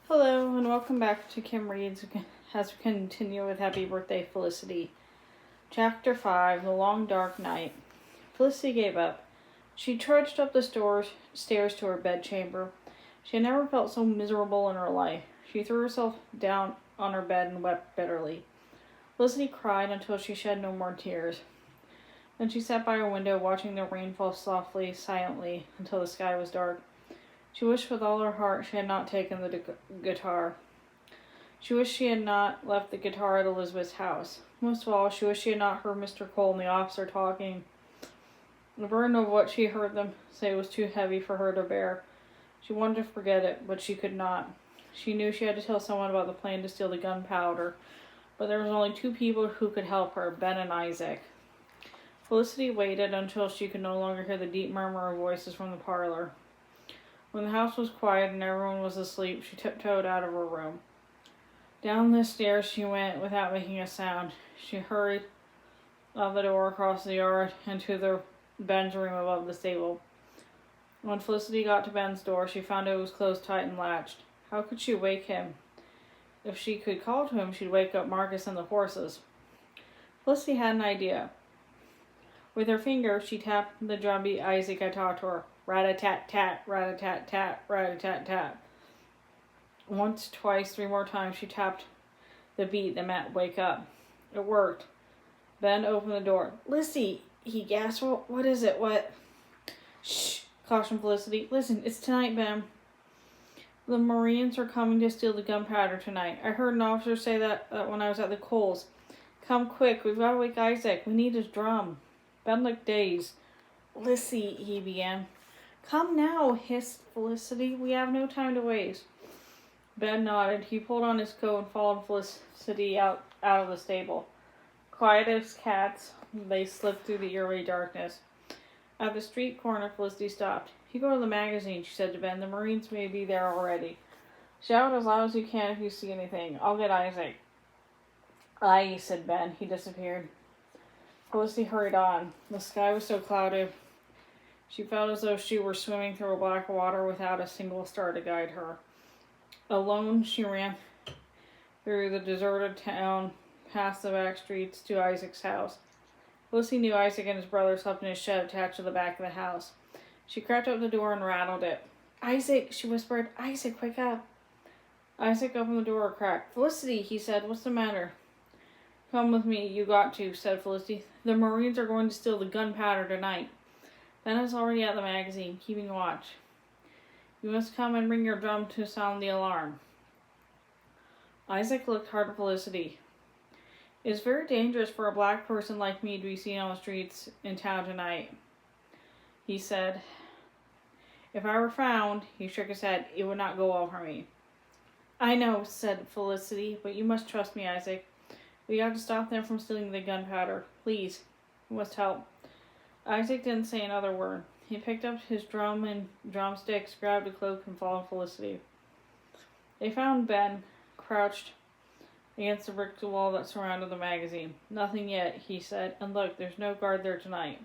Hello, and welcome back to Kim Reads as we continue with Happy Birthday, Felicity. Chapter 5, The Long Dark Night. Felicity gave up. She trudged up the stairs to her bedchamber. She had never felt so miserable in her life. She threw herself down on her bed and wept bitterly. Felicity cried until she shed no more tears. Then she sat by her window watching the rain fall softly, silently, until the sky was dark. She wished with all her heart she had not taken the guitar. She wished she had not left the guitar at Elizabeth's house. Most of all, she wished she had not heard Mr. Cole and the officer talking. The burden of what she heard them say was too heavy for her to bear. She wanted to forget it, but she could not. She knew she had to tell someone about the plan to steal the gunpowder, but there was only two people who could help her, Ben and Isaac. Felicity waited until she could no longer hear the deep murmur of voices from the parlor. When the house was quiet and everyone was asleep, she tiptoed out of her room. Down the stairs she went without making a sound. She hurried out the door across the yard and to Ben's room above the stable. When Felicity got to Ben's door, she found it was closed tight and latched. How could she wake him? If she could call to him, she'd wake up Marcus and the horses. Felicity had an idea. With her finger, she tapped the drumbeat Isaac had taught her. Rat-a-tat-tat, rat-a-tat-tat, rat-a-tat-tat. Once, twice, 3 more times she tapped the beat that meant wake up. It worked. Ben opened the door. "Lissy," he gasped. What is it? What? "Shh," cautioned Felicity. "Listen, it's tonight, Ben. The Marines are coming to steal the gunpowder tonight. I heard an officer say that when I was at the Coles. Come quick, we've got to wake Isaac. We need his drum." Ben looked dazed. "Lissy," he began. "Come now," hissed Felicity. "We have no time to waste." Ben nodded. He pulled on his coat and followed Felicity out of the stable. Quiet as cats, they slipped through the eerie darkness. At the street corner, Felicity stopped. "You go to the magazine," she said to Ben. "The Marines may be there already. Shout as loud as you can if you see anything. I'll get Isaac." "Aye," said Ben. He disappeared. Felicity hurried on. The sky was so clouded. She felt as though she were swimming through a black water without a single star to guide her. Alone, she ran through the deserted town, past the back streets, to Isaac's house. Felicity knew Isaac and his brother slept in his shed attached to the back of the house. She crept up the door and rattled it. "Isaac," she whispered. "Isaac, wake up." Isaac opened the door a crack. "Felicity," he said. "What's the matter?" "Come with me, you got to," said Felicity. "The Marines are going to steal the gunpowder tonight. Ben is already at the magazine, keeping watch. You must come and bring your drum to sound the alarm." Isaac looked hard at Felicity. "It is very dangerous for a black person like me to be seen on the streets in town tonight," he said. "If I were found," he shook his head, "it would not go well for me." "I know," said Felicity, "but you must trust me, Isaac. We have to stop them from stealing the gunpowder. Please, you must help." Isaac didn't say another word. He picked up his drum and drumsticks, grabbed a cloak, and followed Felicity. They found Ben crouched against the brick wall that surrounded the magazine. "Nothing yet," he said. "And look, there's no guard there tonight.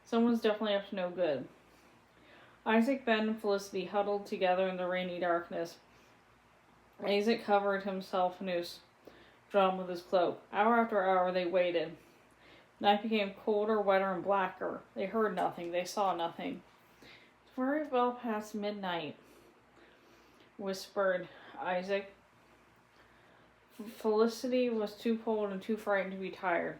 Someone's definitely up to no good." Isaac, Ben, and Felicity huddled together in the rainy darkness. Isaac covered himself in his drum with his cloak. Hour after hour they waited. Night became colder, wetter, and blacker. They heard nothing. They saw nothing. "It's very well past midnight," whispered Isaac. Felicity was too cold and too frightened to be tired.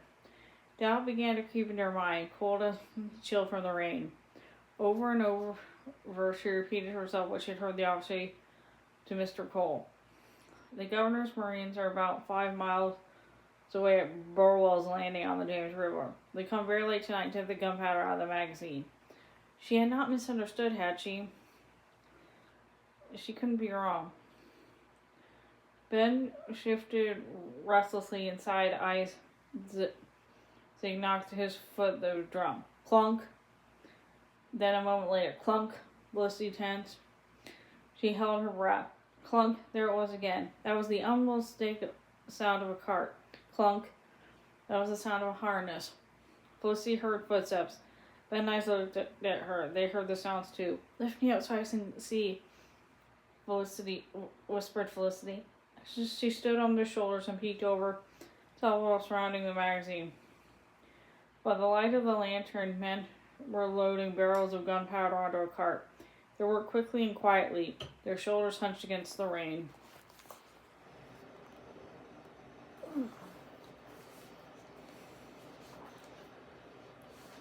Doubt began to creep into her mind, cold as chill from the rain. Over and over she repeated to herself what she had heard the officer say to Mr. Cole. "The governor's Marines are about 5 miles away at Burwell's Landing on the James River. They come very late tonight to take the gunpowder out of the magazine." She had not misunderstood, had she? She couldn't be wrong. Ben shifted restlessly inside. Isaac knocked his foot the drum. Clunk. Then a moment later, clunk. Felicity tensed. She held her breath. Clunk. There it was again. That was the unmistakable sound of a cart. Clunk. That was the sound of a harness. Felicity heard footsteps. Ben and Isaac looked at her. They heard the sounds too. "Lift me up so I can see." whispered Felicity. She stood on their shoulders and peeked over, saw what was surrounding the magazine. By the light of the lantern, men were loading barrels of gunpowder onto a cart. They worked quickly and quietly, their shoulders hunched against the rain.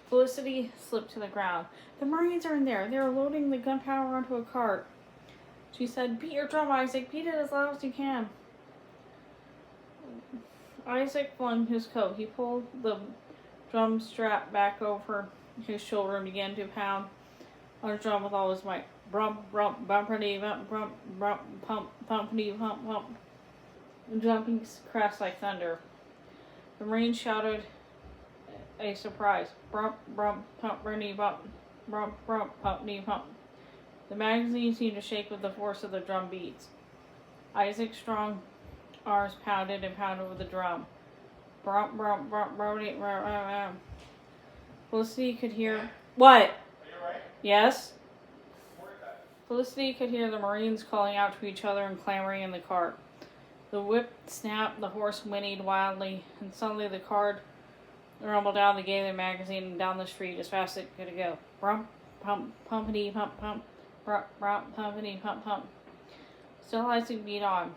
Felicity slipped to the ground. The Marines are in there. They are loading the gunpowder onto a cart. She said, "Beat your drum, Isaac. Beat it as loud as you can." Isaac flung his coat. He pulled the drum strap back over his shoulder and began to pound on the drum with all his might. Brump, brump, bumpity, bump, brump, brump, pump, pumpity, pump, pump. The jumping crashed like thunder. The Marines shouted a surprise. Brump, brump, pumpity, bump, brump, brump, pumpity, pump. The magazine seemed to shake with the force of the drum beats. Isaac's strong arms pounded and pounded with the drum. Brump, brump, brump, brump, brump, brump. Felicity could hear... What? Are you alright? Yes? Felicity could hear the Marines calling out to each other and clamoring in the cart. The whip snapped, the horse whinnied wildly, and suddenly the cart rumbled down the gate of the magazine and down the street as fast as it could go. Brump, pump, pumpity, pump, pump, brump, brump, pumpity, pump, pump. Still Isaac beat on.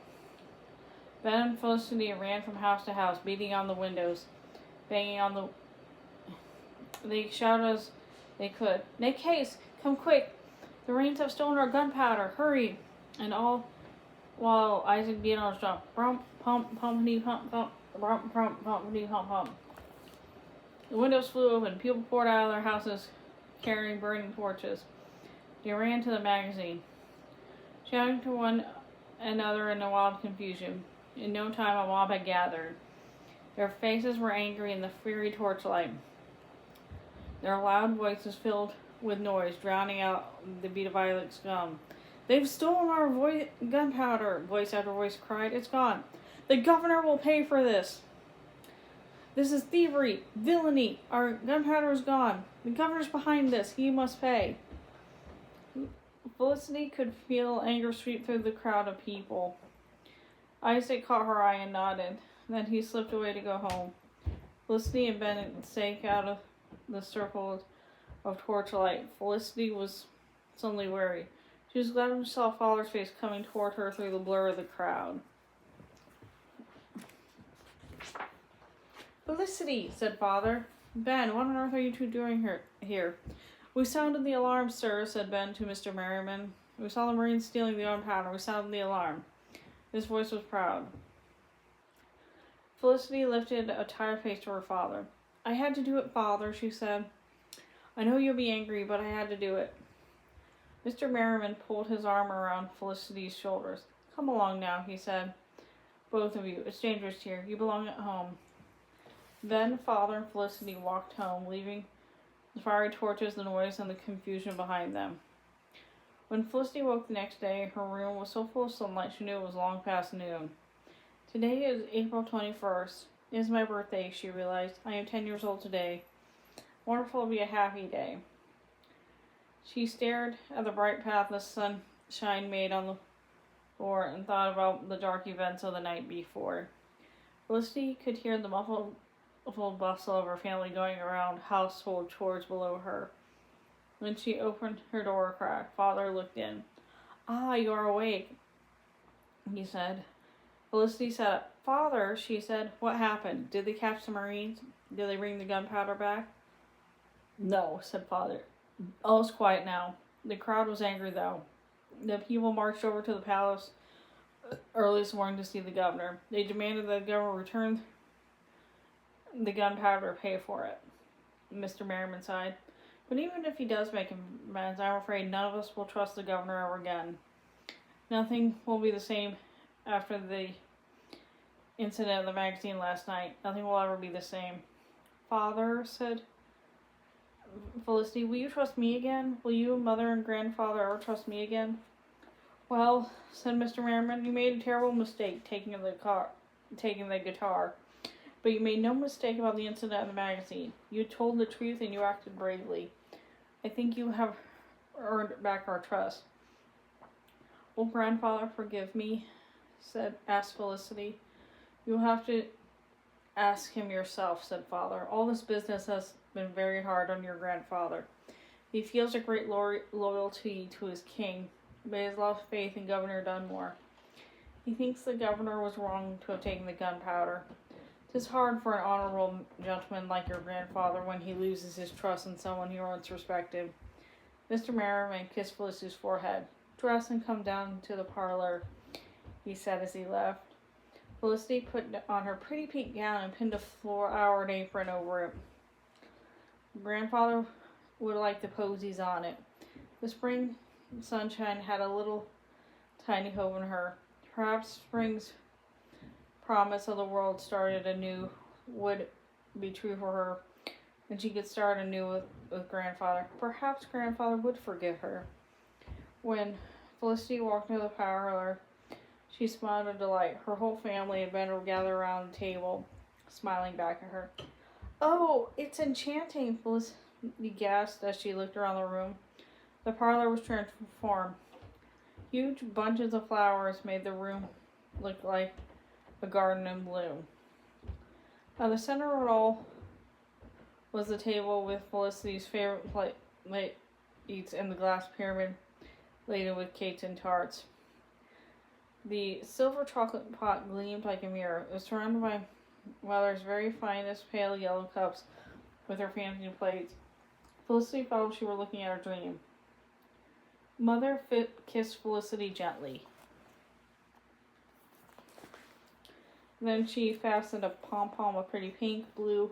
Ben and Felicity ran from house to house, beating on the windows, banging on the... They shouted as they could, "Make haste! Come quick! The Marines have stolen our gunpowder! Hurry!" And all while Isaac beat on his drum. Brump, pump, pumpity, pump, pump, brump, brump, pumpity, pump, pump. The windows flew open. People poured out of their houses carrying burning torches. They ran to the magazine, shouting to one another in a wild confusion. In no time, a mob had gathered. Their faces were angry in the fiery torchlight. Their loud voices filled with noise, drowning out the beat of Isaac's drum. "They've stolen our gunpowder," voice after voice cried. "It's gone. The governor will pay for this. This is thievery, villainy. Our gunpowder is gone. The governor's behind this. He must pay." Felicity could feel anger sweep through the crowd of people. Isaac caught her eye and nodded. Then he slipped away to go home. Felicity and Bennett sank out of the circle of torchlight. Felicity was suddenly wary. She was glad when she saw Father's face coming toward her through the blur of the crowd. "Felicity," said Father. "Ben, what on earth are you two doing here?" "We sounded the alarm, sir," said Ben to Mr. Merriman. "We saw the Marines stealing the gunpowder. We sounded the alarm." His voice was proud. Felicity lifted a tired face to her father. "I had to do it, Father," she said. "I know you'll be angry, but I had to do it." Mr. Merriman pulled his arm around Felicity's shoulders. "Come along now," he said. "Both of you. It's dangerous here. You belong at home." Then Father and Felicity walked home, leaving the fiery torches, the noise, and the confusion behind them. When Felicity woke the next day, her room was so full of sunlight she knew it was long past noon. Today is April 21st. It is my birthday, she realized. I am 10 years old today. Wonderful to be a happy day. She stared at the bright path the sunshine made on the floor and thought about the dark events of the night before. Felicity could hear the muffled bustle of her family going around household chores below her. When she opened her door a crack, Father looked in. "Ah, you are awake," he said. Felicity sat up. "Father," she said, "what happened? Did they catch the Marines? Did they bring the gunpowder back?" "No," said Father. All is quiet now. The crowd was angry, though. The people marched over to the palace early this morning to see the governor. They demanded that the governor return the gunpowder or pay for it. Mr. Merriman sighed. "But even if he does make amends, I'm afraid none of us will trust the governor ever again. Nothing will be the same after the incident in the magazine last night. Nothing will ever be the same." "Father," said Felicity, "will you trust me again? Will you, Mother, and Grandfather ever trust me again?" "Well," said Mr. Merriman, "you made a terrible mistake taking the guitar. But you made no mistake about the incident in the magazine. You told the truth and you acted bravely. I think you have earned back our trust." Will grandfather forgive me? Asked Felicity. You'll have to ask him yourself, said father. All this business has been very hard on your grandfather. He feels a great loyalty to his king, but he has lost faith in Governor Dunmore. He thinks the governor was wrong to have taken the gunpowder. 'Tis hard for an honorable gentleman like your grandfather when he loses his trust in someone he once respected. Mr. Merriman kissed Felicity's forehead. Dress and come down to the parlor, he said as he left. Felicity put on her pretty pink gown and pinned a flowered apron over it. Grandfather would like the posies on it. The spring sunshine had a little tiny hope in her. Perhaps spring's promise of the world started anew would be true for her, and she could start anew with grandfather. Perhaps grandfather would forgive her. When Felicity walked into the parlor, she smiled in delight. Her whole family had been gathered around the table, smiling back at her. Oh, it's enchanting, Felicity gasped as she looked around the room. The parlor was transformed. Huge bunches of flowers made the room look like a garden in bloom. At the center of it all was the table with Felicity's favorite plates and the glass pyramid laden with cakes and tarts. The silver chocolate pot gleamed like a mirror. It was surrounded by Mother's very finest pale yellow cups with her fancy plates. Felicity felt she were looking at her dream. Mother kissed Felicity gently. Then she fastened a pom-pom of pretty pink, blue,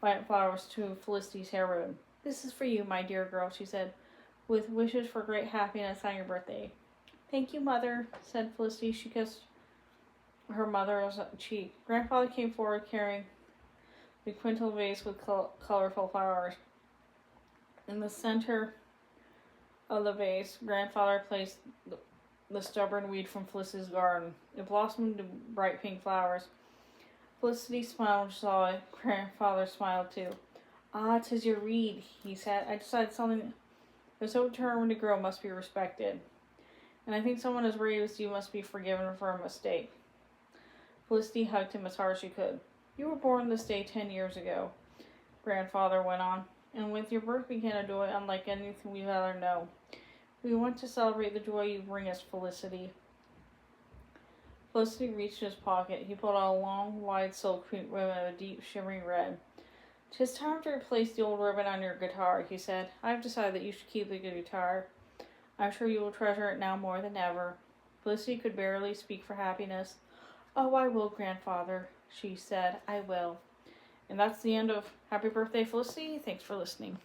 white flowers to Felicity's hair ribbon. This is for you, my dear girl, she said, with wishes for great happiness on your birthday. Thank you, Mother, said Felicity. She kissed her mother's cheek. Grandfather came forward carrying the quintal vase with colorful flowers. In the center of the vase, Grandfather placed the stubborn weed from Felicity's garden. It blossomed into bright pink flowers. Felicity smiled when she saw it. Grandfather smiled too. Ah, 'tis your reed, he said. I decided something that's so determined to grow must be respected. And I think someone as brave as you must be forgiven for a mistake. Felicity hugged him as hard as she could. You were born this day 10 years ago, Grandfather went on, and with your birth began a joy unlike anything we've ever known. We want to celebrate the joy you bring us, Felicity. Felicity reached in his pocket. He pulled out a long, wide silk ribbon of a deep, shimmering red. 'Tis time to replace the old ribbon on your guitar, he said. I've decided that you should keep the guitar. I'm sure you will treasure it now more than ever. Felicity could barely speak for happiness. Oh, I will, Grandfather, she said. I will. And that's the end of Happy Birthday, Felicity. Thanks for listening.